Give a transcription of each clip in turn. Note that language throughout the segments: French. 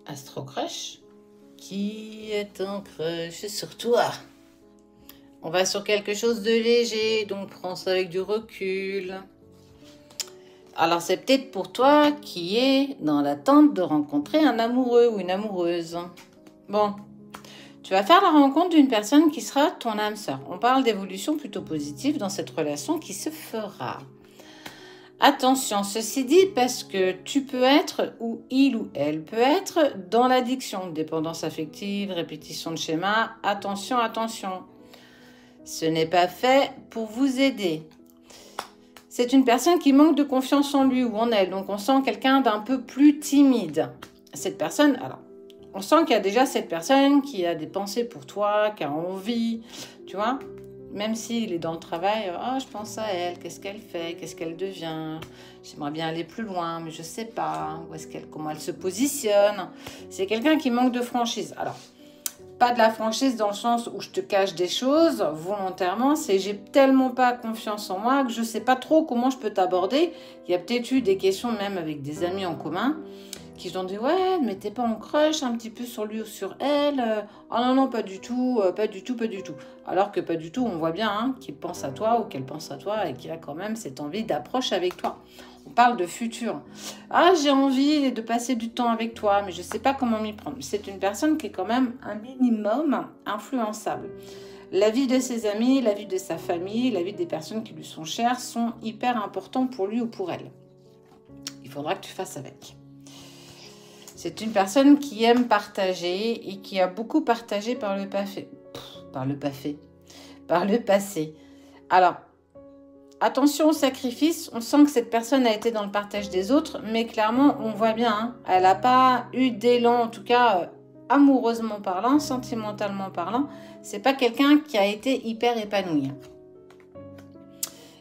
Astro Crush. Qui est en crush sur toi? On va sur quelque chose de léger, donc prends ça avec du recul. Alors c'est peut-être pour toi qui est dans l'attente de rencontrer un amoureux ou une amoureuse. Bon, tu vas faire la rencontre d'une personne qui sera ton âme sœur. On parle d'évolution plutôt positive dans cette relation qui se fera. Attention, ceci dit, parce que tu peux être, ou il ou elle peut être, dans l'addiction, dépendance affective, répétition de schémas. Attention, attention. Ce n'est pas fait pour vous aider. C'est une personne qui manque de confiance en lui ou en elle. Donc, on sent quelqu'un d'un peu plus timide. Cette personne, alors, on sent qu'il y a déjà cette personne qui a des pensées pour toi, qui a envie, tu vois. Même s'il est dans le travail, oh, je pense à elle, qu'est-ce qu'elle fait, qu'est-ce qu'elle devient. J'aimerais bien aller plus loin, mais je ne sais pas comment elle se positionne. C'est quelqu'un qui manque de franchise. Alors, pas de la franchise dans le sens où je te cache des choses volontairement, c'est j'ai tellement pas confiance en moi que je sais pas trop comment je peux t'aborder. Il y a peut-être eu des questions même avec des amis en commun qui t'ont dit ouais mais t'es pas en crush un petit peu sur lui ou sur elle. Oh non non pas du tout, pas du tout, pas du tout. Alors que pas du tout, on voit bien hein, qu'il pense à toi ou qu'elle pense à toi et qu'il a quand même cette envie d'approche avec toi. On parle de futur. Ah, j'ai envie de passer du temps avec toi, mais je ne sais pas comment m'y prendre. C'est une personne qui est quand même un minimum influençable. La vie de ses amis, la vie de sa famille, la vie des personnes qui lui sont chères sont hyper importants pour lui ou pour elle. Il faudra que tu fasses avec. C'est une personne qui aime partager et qui a beaucoup partagé par le passé. Par le passé. Alors, attention au sacrifice, on sent que cette personne a été dans le partage des autres, mais clairement, on voit bien, hein, elle n'a pas eu d'élan, en tout cas amoureusement parlant, sentimentalement parlant. C'est pas quelqu'un qui a été hyper épanoui.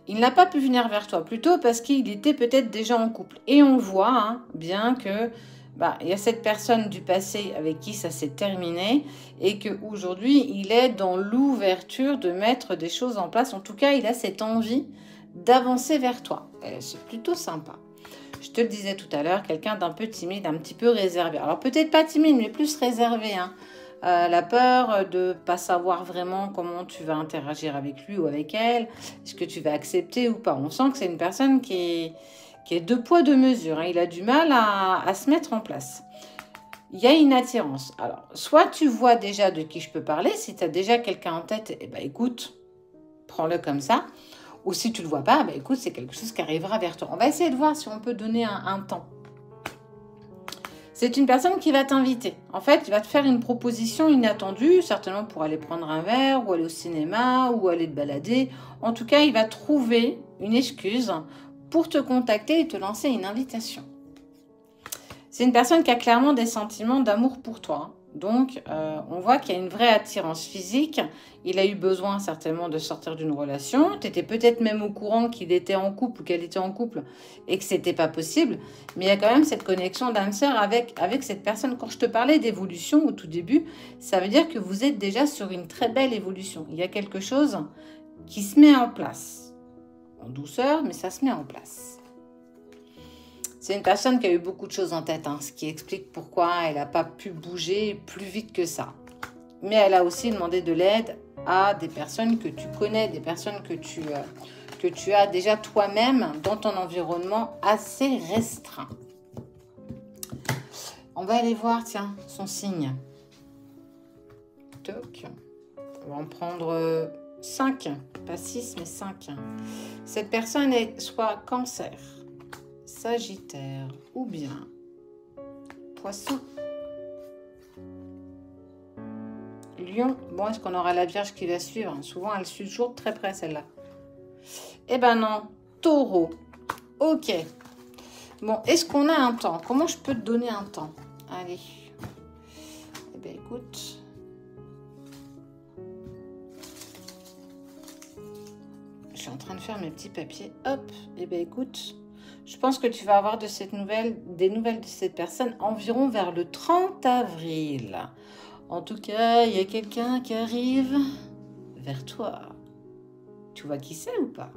Il n'a pas pu venir vers toi, plutôt parce qu'il était peut-être déjà en couple. Et on voit hein, bien que il y a cette personne du passé avec qui ça s'est terminé et qu'aujourd'hui, il est dans l'ouverture de mettre des choses en place. En tout cas, il a cette envie d'avancer vers toi. C'est plutôt sympa. Je te le disais tout à l'heure, quelqu'un d'un peu timide, un petit peu réservé. Alors peut-être pas timide, mais plus réservé. Hein. La peur de ne pas savoir vraiment comment tu vas interagir avec lui ou avec elle. Est-ce que tu vas accepter ou pas? On sent que c'est une personne qui est deux poids, deux mesures. Hein. Il a du mal à se mettre en place. Il y a une attirance. Alors, soit tu vois déjà de qui je peux parler. Si tu as déjà quelqu'un en tête, eh ben, écoute, prends-le comme ça. Ou si tu ne le vois pas, écoute, c'est quelque chose qui arrivera vers toi. On va essayer de voir si on peut donner un temps. C'est une personne qui va t'inviter. En fait, il va te faire une proposition inattendue, certainement pour aller prendre un verre, ou aller au cinéma, ou aller te balader. En tout cas, il va trouver une excuse pour te contacter et te lancer une invitation. C'est une personne qui a clairement des sentiments d'amour pour toi. Donc, on voit qu'il y a une vraie attirance physique. Il a eu besoin certainement de sortir d'une relation. Tu étais peut-être même au courant qu'il était en couple ou qu'elle était en couple et que ce n'était pas possible. Mais il y a quand même cette connexion d'âme sœur avec cette personne. Quand je te parlais d'évolution au tout début, ça veut dire que vous êtes déjà sur une très belle évolution. Il y a quelque chose qui se met en place. En douceur, mais ça se met en place. C'est une personne qui a eu beaucoup de choses en tête, hein, ce qui explique pourquoi elle n'a pas pu bouger plus vite que ça. Mais elle a aussi demandé de l'aide à des personnes que tu connais, des personnes que tu as déjà toi-même dans ton environnement assez restreint. On va aller voir, tiens, son signe. Toc. On va en prendre 5, pas 6, mais 5. Cette personne est soit Cancer, Sagittaire ou bien Poisson, Lion. Bon, est-ce qu'on aura la Vierge qui va suivre? Souvent, elle suit toujours très près, celle-là. Eh ben non, Taureau. Ok. Bon, est-ce qu'on a un temps? Comment je peux te donner un temps? Allez. Eh ben écoute. Je suis en train de faire mes petits papiers. Hop. Eh ben écoute. Je pense que tu vas avoir des nouvelles de cette personne environ vers le 30 avril. En tout cas, il y a quelqu'un qui arrive vers toi. Tu vois qui c'est ou pas?